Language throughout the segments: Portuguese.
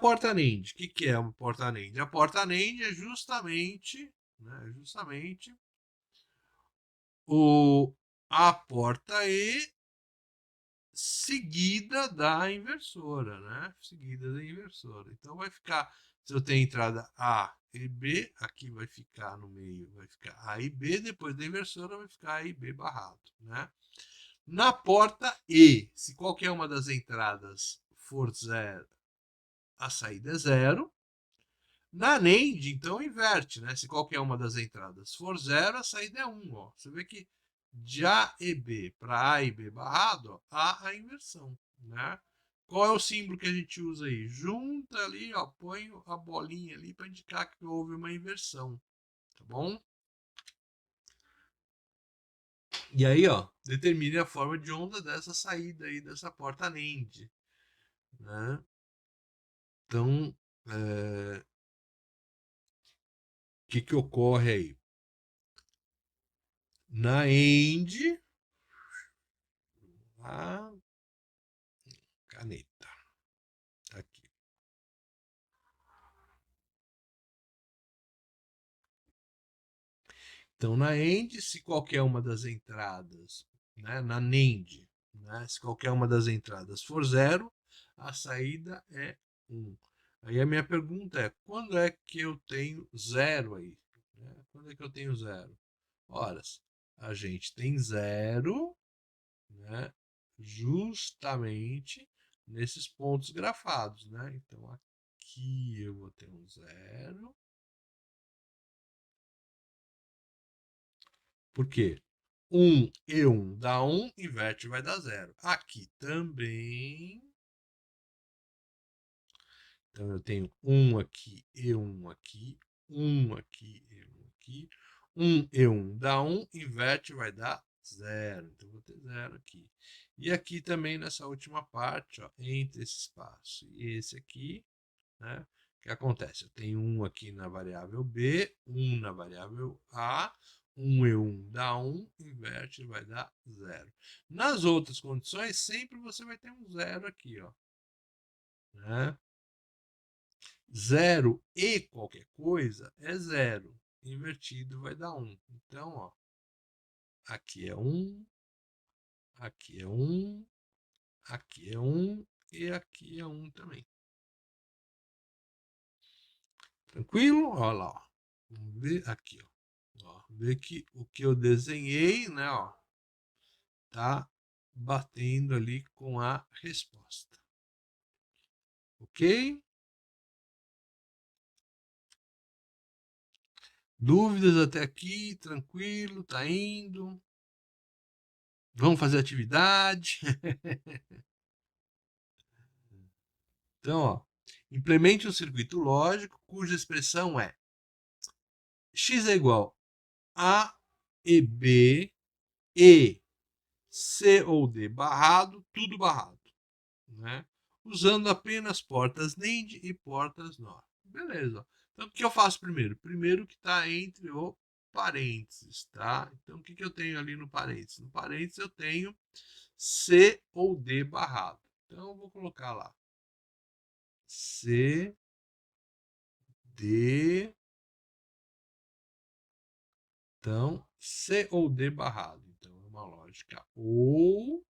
porta NAND, o que é uma porta NAND? A porta NAND é justamente, né, a porta E seguida da inversora, né? Seguida da inversora. Então vai ficar, se eu tenho entrada A e B, aqui vai ficar no meio, vai ficar A e B, depois da inversora vai ficar A e B barrado, né? Na porta E, se qualquer uma das entradas for zero, a saída é zero. Na NAND, então, inverte, né? Se qualquer uma das entradas for zero, a saída é 1. Ó. Você vê que de A e B para A e B barrado, ó, há a inversão, né? Qual é o símbolo que a gente usa aí? Junta ali, ó, põe a bolinha ali para indicar que houve uma inversão, tá bom? E aí, ó, determine a forma de onda dessa saída aí, dessa porta NAND, né? Então, que ocorre aí? Na END, a caneta, aqui. Então, na END, se qualquer uma das entradas, né, na NAND, né, se qualquer uma das entradas for zero, a saída é 1. Aí a minha pergunta é, quando é que eu tenho zero aí? Né? Quando é que eu tenho zero? Ora, a gente tem zero, né, justamente nesses pontos grafados, né? Então aqui eu vou ter um zero. Por quê? 1 e 1 dá 1, inverte vai dar 0. Aqui também. Então eu tenho 1 aqui e 1 aqui, 1 aqui e 1 aqui. 1 e 1 dá 1, inverte vai dar 0. Então vou ter 0 aqui. E aqui também nessa última parte, ó, entre esse espaço e esse aqui, né? O que acontece? Eu tenho 1 aqui na variável B, 1 na variável A, 1 e 1 dá 1, inverte vai dar 0. Nas outras condições, sempre você vai ter um 0 aqui, ó. Né? 0 e qualquer coisa é 0. Invertido vai dar 1. Então, ó, aqui é 1, aqui é 1, aqui é 1 e aqui é 1 também. Tranquilo? Olha lá, ó. Vamos ver aqui, ó. Ó, ver que o que eu desenhei, né, ó, tá batendo ali com a resposta. Ok? Dúvidas até aqui? Tranquilo? Tá indo? Vamos fazer atividade? Então, ó, implemente um circuito lógico cuja expressão é x é igual a e b e c ou d barrado, tudo barrado, né? Usando apenas portas NAND e portas NOR. Beleza. Então, o que eu faço primeiro? Primeiro que está entre o parênteses, tá? Então, o que eu tenho ali no parênteses? No parênteses eu tenho C ou D barrado. Então, eu vou colocar lá C, D. Então, C ou D barrado. Então, é uma lógica ou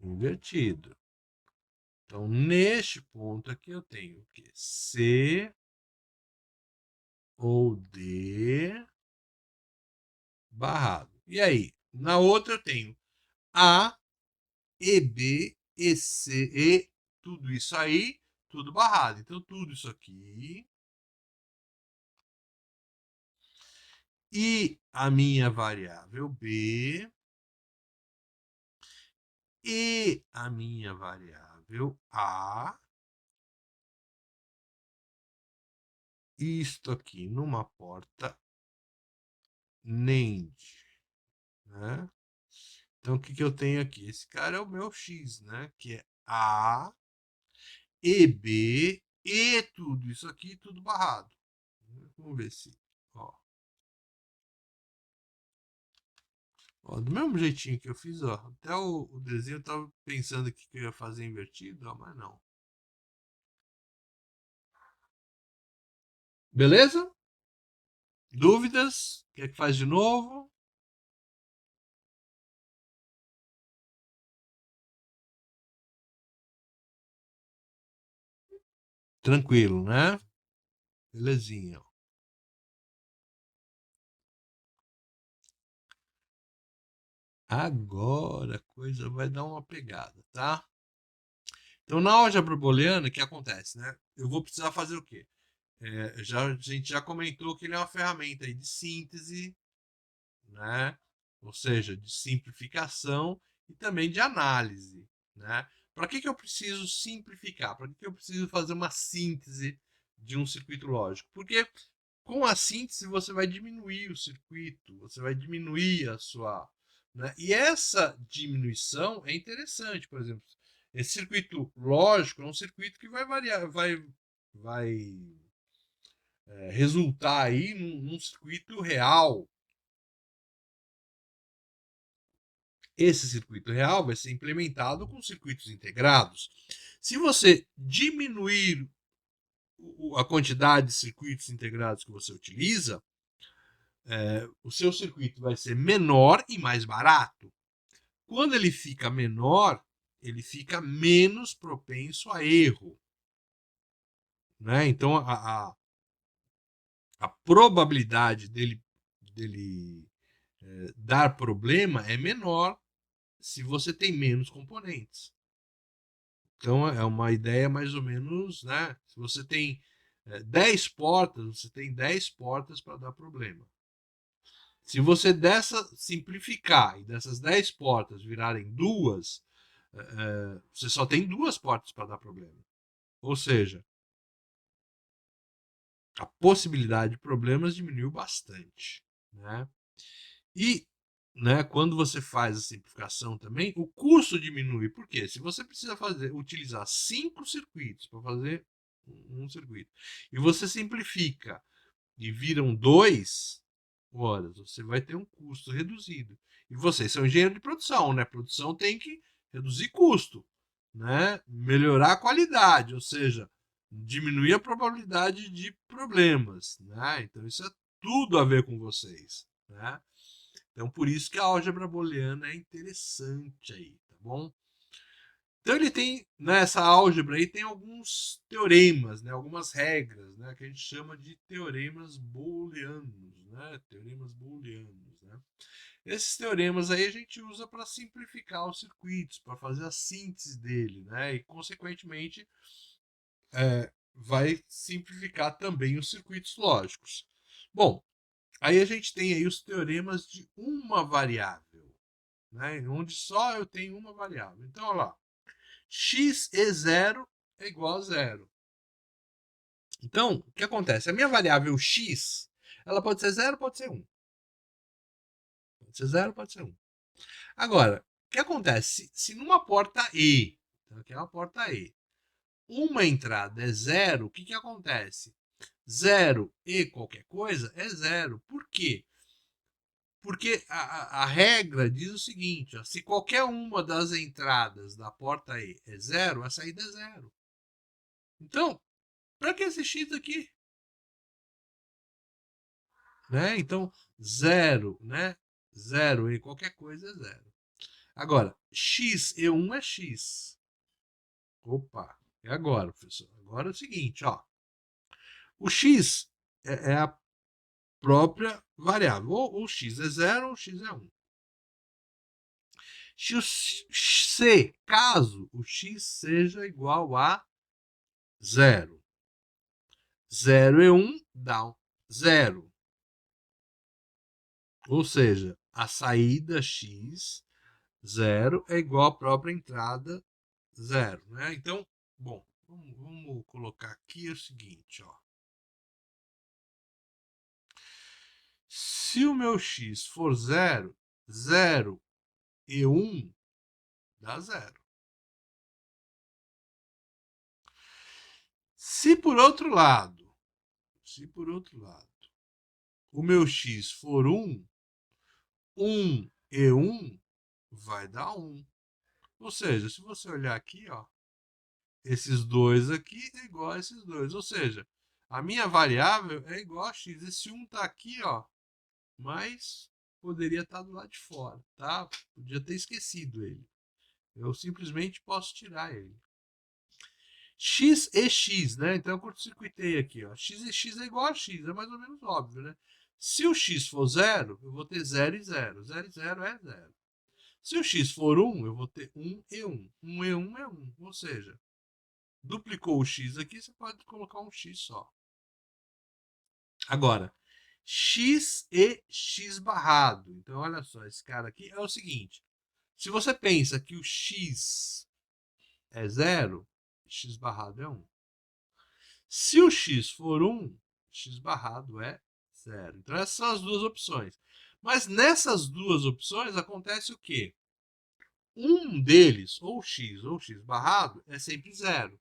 invertido. Então, neste ponto aqui eu tenho o quê? C ou D barrado. E aí? Na outra eu tenho A, E, B, E, C, E, tudo isso aí, tudo barrado. Então, tudo isso aqui. E a minha variável B e a minha variável A. Isto aqui numa porta NAND, né? Então, o que eu tenho aqui? Esse cara é o meu X, né? Que é A, E, B, e tudo isso aqui, tudo barrado. Vamos ver se, ó. Ó, do mesmo jeitinho que eu fiz, ó. Até o desenho eu tava pensando aqui que eu ia fazer invertido, ó, mas não. Beleza? Dúvidas? Quer que faz de novo? Tranquilo, né? Belezinha. Agora a coisa vai dar uma pegada, tá? Então, na álgebra booleana, o que acontece, né? Eu vou precisar fazer o quê? A gente já comentou que ele é uma ferramenta aí de síntese, né? Ou seja, de simplificação e também de análise, né? Para que eu preciso simplificar? Para que eu preciso fazer uma síntese de um circuito lógico? Porque com a síntese você vai diminuir o circuito, você vai diminuir a sua. Né? E essa diminuição é interessante, por exemplo, esse circuito lógico é um circuito que vai variar, vai resultar aí num circuito real. Esse circuito real vai ser implementado com circuitos integrados. Se você diminuir a quantidade de circuitos integrados que você utiliza, o seu circuito vai ser menor e mais barato. Quando ele fica menor, ele fica menos propenso a erro. Né? Então, a probabilidade dele dar problema é menor se você tem menos componentes. Então, é uma ideia mais ou menos, né? Se você tem 10 portas, você tem 10 portas para dar problema. Se você dessa simplificar e dessas 10 portas virarem duas, você só tem duas portas para dar problema. Ou seja, a possibilidade de problemas diminuiu bastante. Né? E quando você faz a simplificação também, o custo diminui. Por quê? Se você precisa utilizar 5 circuitos para fazer um circuito, e você simplifica e viram 2 horas, você vai ter um custo reduzido. E vocês são engenheiros de produção, né? Produção tem que reduzir custo, né? Melhorar a qualidade, ou seja, diminuir a probabilidade de problemas, né? Então isso é tudo a ver com vocês, né? Então por isso que a álgebra booleana é interessante aí, tá bom? Então ele tem, nessa álgebra aí, tem alguns teoremas, né, algumas regras, né, que a gente chama de teoremas booleanos, né, teoremas booleanos, né. Esses teoremas aí a gente usa para simplificar os circuitos, para fazer a síntese dele, né, e consequentemente vai simplificar também os circuitos lógicos. Bom, aí a gente tem aí os teoremas de uma variável, né, onde só eu tenho uma variável. Então, olha lá, x e 0 é igual a zero. Então, o que acontece? A minha variável x, ela pode ser 0, pode ser 1. Pode ser 0, pode ser 1. Agora, o que acontece? Se numa porta E, então aqui é uma porta E, uma entrada é 0, o que acontece? 0 e qualquer coisa é 0. Por quê? Porque a regra diz o seguinte, ó, se qualquer uma das entradas da porta E é 0, a saída é 0. Então, para que esse x aqui? Né? Então, 0, né? 0 e qualquer coisa é 0. Agora, x e 1 é x. Opa, é agora, professor. Agora é o seguinte, ó. O x é a própria variável. Ou o x é 0 ou o x é 1. C, caso o x seja igual a 0. 0 e 1 dá 0. Ou seja, a saída x 0 é igual à própria entrada 0. Né? Então, bom, vamos colocar aqui o seguinte, ó. Se o meu x for 0, 0 e 1 dá 0. Se por outro lado, se por outro lado, o meu x for 1, 1 E1 vai dar 1. Ou seja, se você olhar aqui, ó, esses dois aqui é igual a esses dois. Ou seja, a minha variável é igual a x. Esse 1 está aqui, ó, mas poderia estar do lado de fora, tá? Podia ter esquecido ele. Eu simplesmente posso tirar ele. X e x, né? Então eu curto-circuitei aqui, ó. X e x é igual a x, é mais ou menos óbvio, né? Se o x for 0, eu vou ter 0 e 0. 0 e 0 é 0. Se o x for 1, eu vou ter 1 e 1. 1 e 1 é 1. Ou seja, duplicou o x aqui, você pode colocar um x só. Agora, x e x barrado. Então, olha só, esse cara aqui é o seguinte. Se você pensa que o x é 0, x barrado é 1. Se o x for 1, x barrado é 0. Então, essas são as duas opções. Mas nessas duas opções acontece o quê? Um deles, ou x barrado, é sempre 0.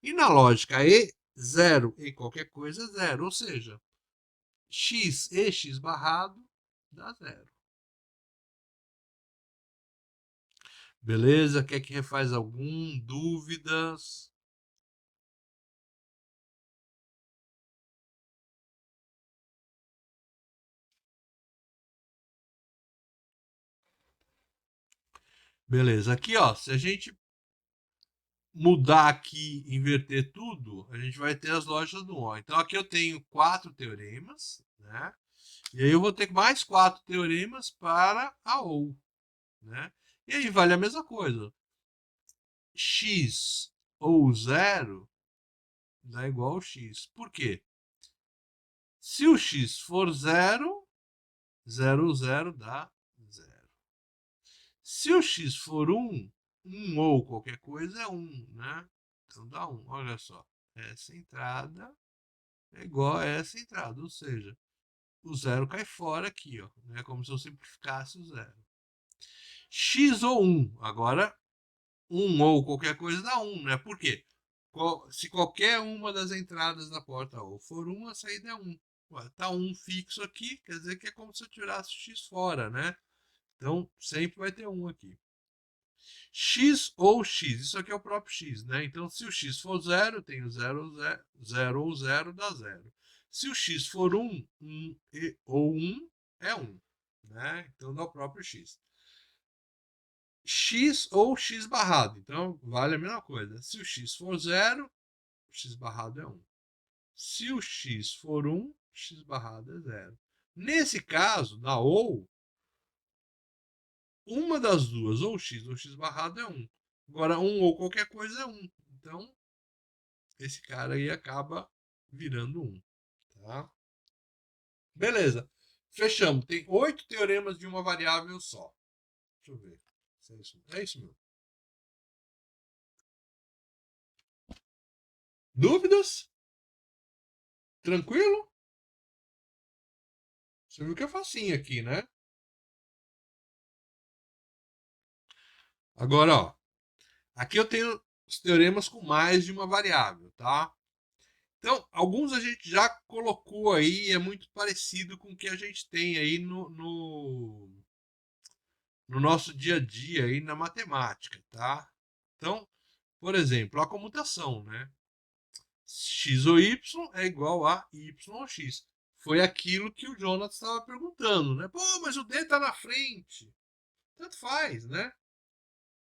E na lógica E, 0 e qualquer coisa é 0. Ou seja, x e x barrado dá 0. Beleza? Quer que refaz algum? Dúvidas? Beleza. Aqui, ó, se a gente mudar aqui, inverter tudo, a gente vai ter as lojas do ON. Então aqui eu tenho 4 teoremas, né? E aí eu vou ter mais 4 teoremas para a OU, né? E aí vale a mesma coisa. X ou 0 dá igual a x. Por quê? Se o x for 0, 0, 0 dá 0. Se o x for 1, 1 ou qualquer coisa é 1, né? Então dá 1. Olha só. Essa entrada é igual a essa entrada. Ou seja, o 0 cai fora aqui, ó. É como se eu simplificasse o 0. X ou 1. Agora, 1 ou qualquer coisa dá 1, né? Por quê? Se qualquer uma das entradas da porta ou for 1, a saída é 1. Está 1 fixo aqui, quer dizer que é como se eu tirasse o x fora, né? Então, sempre vai ter 1 aqui. X ou x, isso aqui é o próprio x, né? Então, se o x for 0, eu tenho 0, 0 ou 0 dá 0. Se o x for 1, 1 ou 1 é 1, né? Então, dá o próprio x. X ou x barrado, então vale a mesma coisa. Se o x for 0, o x barrado é 1. Se o x for 1, x barrado é 0. Nesse caso, da ou, uma das duas, ou x barrado é 1. Agora, 1 ou qualquer coisa é 1. Então, esse cara aí acaba virando 1. Tá? Beleza. Fechamos. Tem 8 teoremas de uma variável só. Deixa eu ver. É isso mesmo. Dúvidas? Tranquilo? Você viu que é facinho aqui, né? Agora, ó. Aqui eu tenho os teoremas com mais de uma variável, tá? Então, alguns a gente já colocou aí, é muito parecido com o que a gente tem aí no nosso dia a dia aí na matemática, tá? Então, por exemplo, a comutação, né? X ou y é igual a y ou x. Foi aquilo que o Jonas estava perguntando, né? Pô, mas o D está na frente. Tanto faz, né?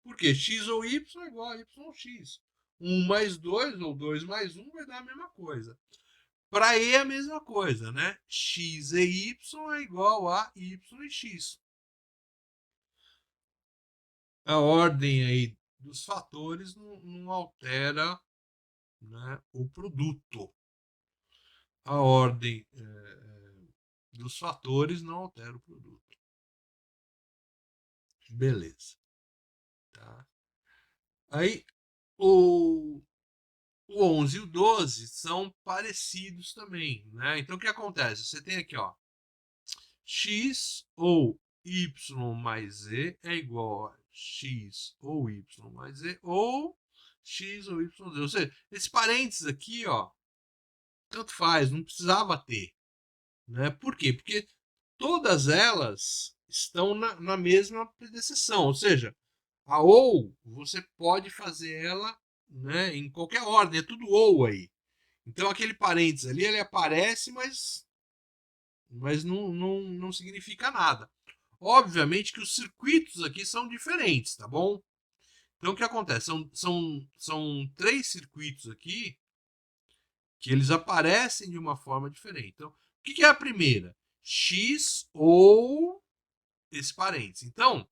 Porque x ou y é igual a y ou x. 1 mais 2 ou 2 mais 1 vai dar a mesma coisa. Para E é a mesma coisa, né? X e y é igual a y e x. A ordem aí dos fatores não altera, né, o produto. A ordem dos fatores não altera o produto. Beleza. Tá? Aí o 11 e o 12 são parecidos também, né? Então o que acontece? Você tem aqui, ó, x ou y mais z é igual a x ou y mais z ou x ou y z. Ou seja, esse parênteses aqui, ó, tanto faz, não precisava ter, né? Por quê? Porque todas elas estão na mesma predecessão, ou seja, a ou você pode fazer ela, né, em qualquer ordem, é tudo ou aí. Então aquele parênteses ali ele aparece, mas não significa nada. Obviamente que os circuitos aqui são diferentes, tá bom? Então o que acontece? São três circuitos aqui que eles aparecem de uma forma diferente. Então, o que é a primeira? X ou esse parênteses. Então, o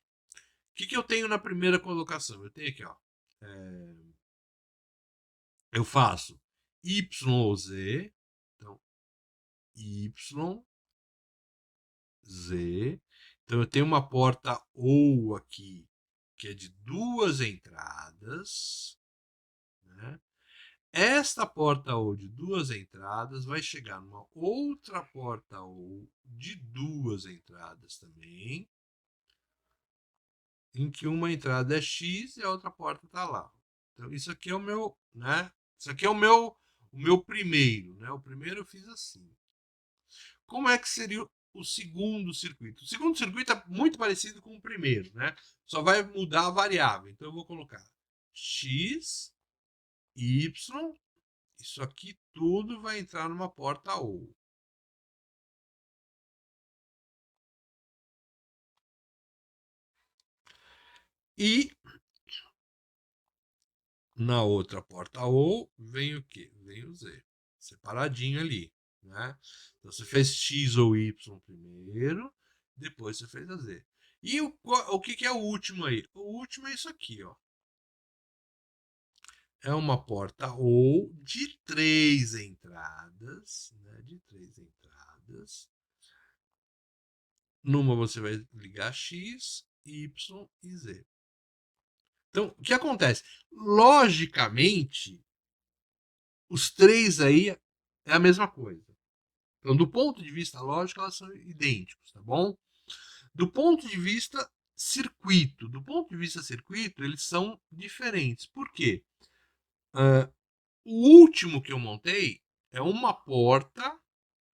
que eu tenho na primeira colocação? Eu tenho aqui, ó. É, eu faço Y ou Z. Então, Y, Z. Então, eu tenho uma porta OU aqui, que é de duas entradas. Né? Esta porta OU de duas entradas vai chegar numa outra porta OU de duas entradas também, em que uma entrada é X e a outra porta está lá. Então, isso aqui é o meu, né? Isso aqui é o meu primeiro, né? O primeiro eu fiz assim. Como é que seria o segundo circuito? O segundo circuito é muito parecido com o primeiro, né? Só vai mudar a variável. Então, eu vou colocar X, Y. Isso aqui tudo vai entrar numa porta OU. E na outra porta OU vem o quê? Vem o Z. Separadinho ali. Né? Então você fez X ou Y primeiro, depois você fez a Z. E o que é o último aí? O último é isso aqui, ó. É uma porta OU de três entradas, né? De três entradas. Numa você vai ligar X, Y e Z. Então, o que acontece? Logicamente, os três aí é a mesma coisa. Então, do ponto de vista lógico, elas são idênticos, tá bom? Do ponto de vista circuito, eles são diferentes. Por quê? Uh, o último que eu montei é uma porta.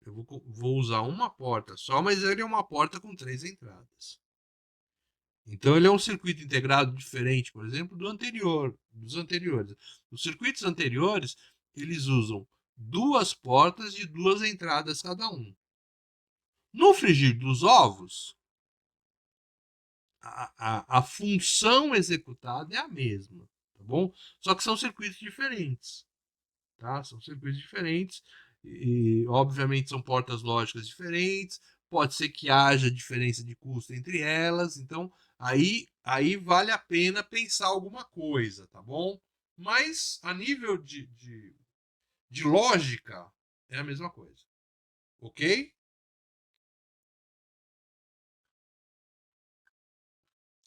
Eu vou usar uma porta só, mas ele é uma porta com três entradas. Então ele é um circuito integrado diferente, por exemplo, dos anteriores. Os circuitos anteriores, eles usam duas portas de duas entradas cada um. No frigir dos ovos, a função executada é a mesma, tá bom? Só que são circuitos diferentes, tá? São circuitos diferentes e, obviamente, são portas lógicas diferentes. Pode ser que haja diferença de custo entre elas, então aí vale a pena pensar alguma coisa, tá bom? Mas a nível de lógica é a mesma coisa, ok?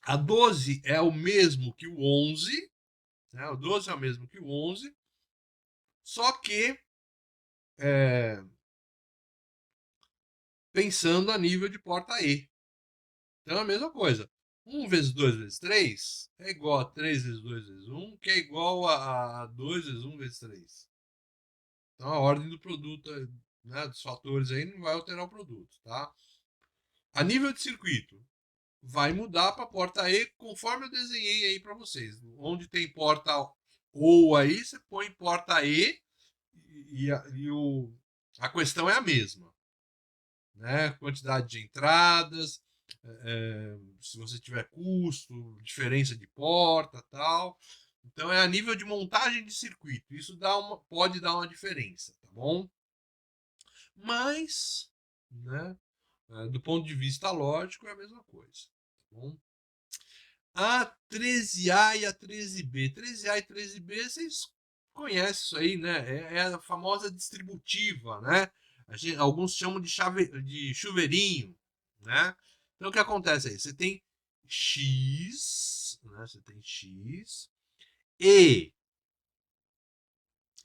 A 12 é o mesmo que o 11, né? O 12 é o mesmo que o 11, só que é, pensando a nível de porta E. Então é a mesma coisa. 1 vezes 2 vezes 3 é igual a 3 vezes 2 vezes 1, que é igual a 2 vezes 1 vezes 3. Então a ordem do produto, né, dos fatores aí não vai alterar o produto, tá? A nível de circuito, vai mudar para a porta E conforme eu desenhei aí para vocês. Onde tem porta ou aí, você põe porta E a questão é a mesma. Né? Quantidade de entradas, se você tiver custo, diferença de porta, tal. Então é a nível de montagem de circuito. Isso pode dar uma diferença, tá bom? Mas, né, do ponto de vista lógico, é a mesma coisa. Tá bom? A 13A e a 13B. 13A e 13B, vocês conhecem isso aí, né? É a famosa distributiva, né? Alguns chamam de chuveirinho, né? Então o que acontece aí? Você tem X, né? Você tem X e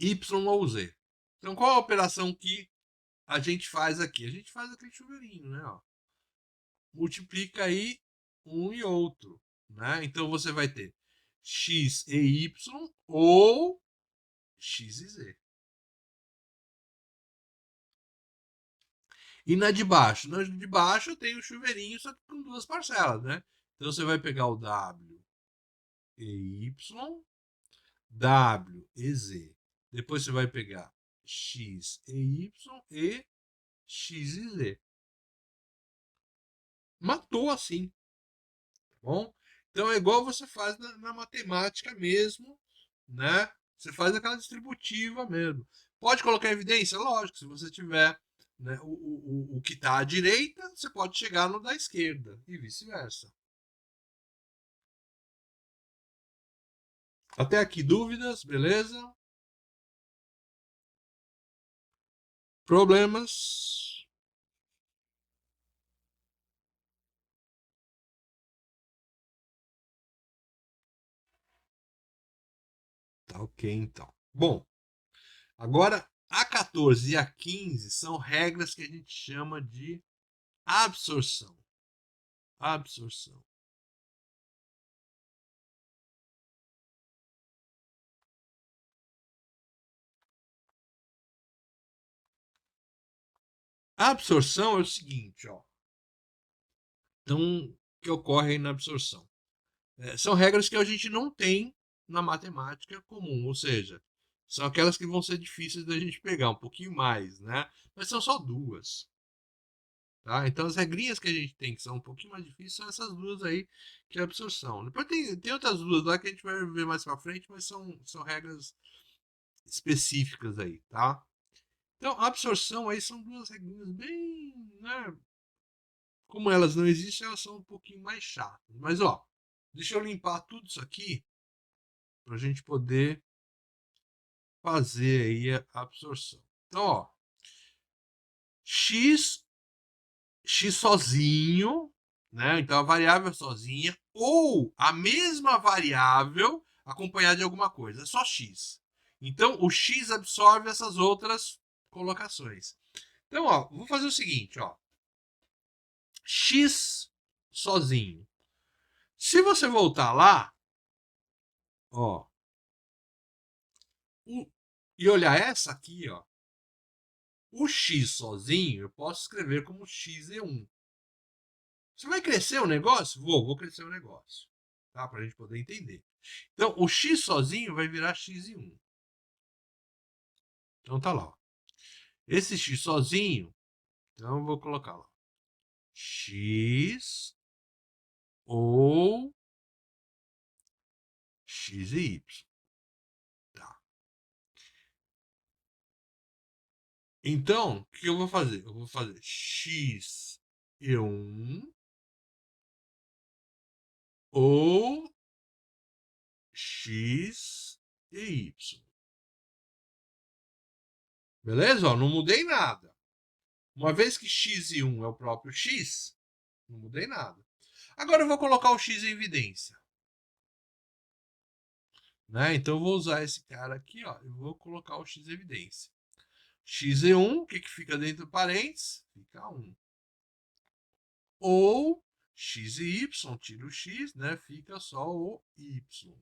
Y ou Z. Então qual a operação que a gente faz aqui? A gente faz aquele chuveirinho, né? Ó. Multiplica aí um e outro, né? Então você vai ter x e y ou x e z. E na de baixo? Na de baixo eu tenho o chuveirinho, só que com duas parcelas, né? Então você vai pegar o W e Y, W e Z. Depois você vai pegar X e Y e X e Z. Matou assim, tá bom? Então é igual você faz na matemática mesmo, né? Você faz aquela distributiva mesmo. Pode colocar evidência? Lógico, se você tiver, né, o que está à direita, você pode chegar no da esquerda e vice-versa. Até aqui dúvidas, beleza? Problemas? Tá ok, então. Bom, agora a 14 e a 15 são regras que a gente chama de absorção. Absorção. A absorção é o seguinte, ó. Então, que ocorre aí na absorção? São regras que a gente não tem na matemática comum, ou seja, são aquelas que vão ser difíceis da gente pegar um pouquinho mais, né? Mas são só duas. Tá? Então as regrinhas que a gente tem que são um pouquinho mais difíceis são essas duas aí, que é a absorção. Depois tem outras duas lá que a gente vai ver mais pra frente, mas são regras específicas aí, tá? Então a absorção aí são duas regrinhas bem, né? Como elas não existem, elas são um pouquinho mais chatas. Mas ó, deixa eu limpar tudo isso aqui para a gente poder fazer aí a absorção. Então, ó, x, x sozinho, né? Então a variável sozinha, ou a mesma variável acompanhada de alguma coisa, é só x. Então o x absorve essas outras colocações. Então, ó, vou fazer o seguinte, ó, x sozinho. Se você voltar lá, ó, e olhar essa aqui, ó, o x sozinho eu posso escrever como x e 1. Você vai crescer o negócio? Vou crescer o negócio. Tá? Para a gente poder entender. Então, o x sozinho vai virar x e 1. Então tá lá. Ó. Esse x sozinho, então eu vou colocar lá. X ou x e y. Tá. Então, o que eu vou fazer? Eu vou fazer x e 1 ou x e y. Beleza? Ó, não mudei nada. Uma vez que x e 1 é o próprio x, não mudei nada. Agora eu vou colocar o x em evidência. Né? Então eu vou usar esse cara aqui, ó. Eu vou colocar o x em evidência. X e 1, o que, que fica dentro do parênteses? Fica 1. Ou x e y, tira o x, né? Fica só o y.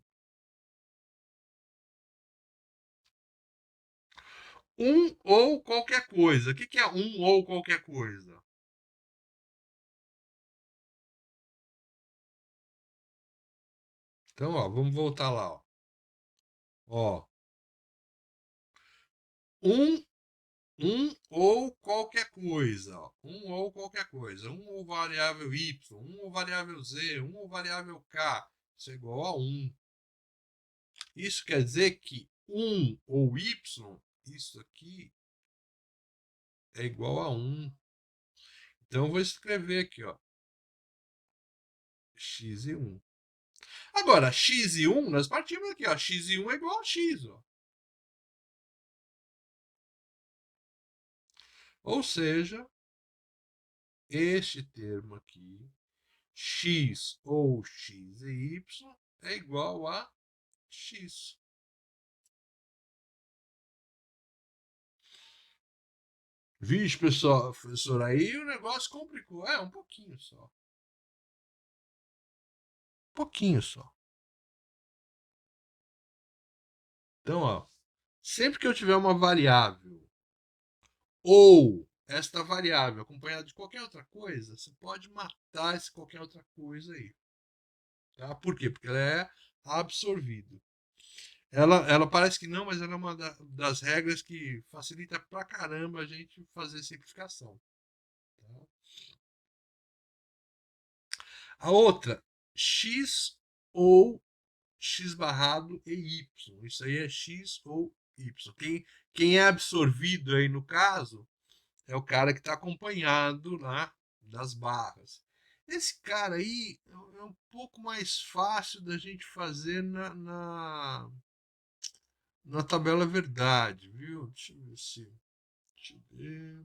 Um ou qualquer coisa. O que, que é um ou qualquer coisa? Então, ó, vamos voltar lá, ó. Ó, um ou qualquer coisa. Um ou qualquer coisa. Um ou variável y, um ou variável z, um ou variável k. Isso é igual a 1. Isso quer dizer que 1 ou y, isso aqui é igual a 1. Então eu vou escrever aqui, ó, x e 1. Agora, x e 1, nós partimos aqui, ó, x e 1 é igual a x, ó. Ou seja, este termo aqui, x ou x e y, é igual a x. Vixe, pessoal, professor, aí o negócio complicou. É, um pouquinho só. Um pouquinho só. Então, ó, sempre que eu tiver uma variável ou esta variável acompanhada de qualquer outra coisa, você pode matar esse qualquer outra coisa aí. Tá? Por quê? Porque ela é absorvida. Ela parece que não, mas ela é uma das regras que facilita pra caramba a gente fazer simplificação. Tá? A outra, x ou x barrado e y. Isso aí é x ou y. Quem é absorvido aí no caso é o cara que está acompanhado lá das barras. Esse cara aí é um pouco mais fácil da gente fazer na tabela verdade, viu? Deixa eu ver se. Deixa eu ver.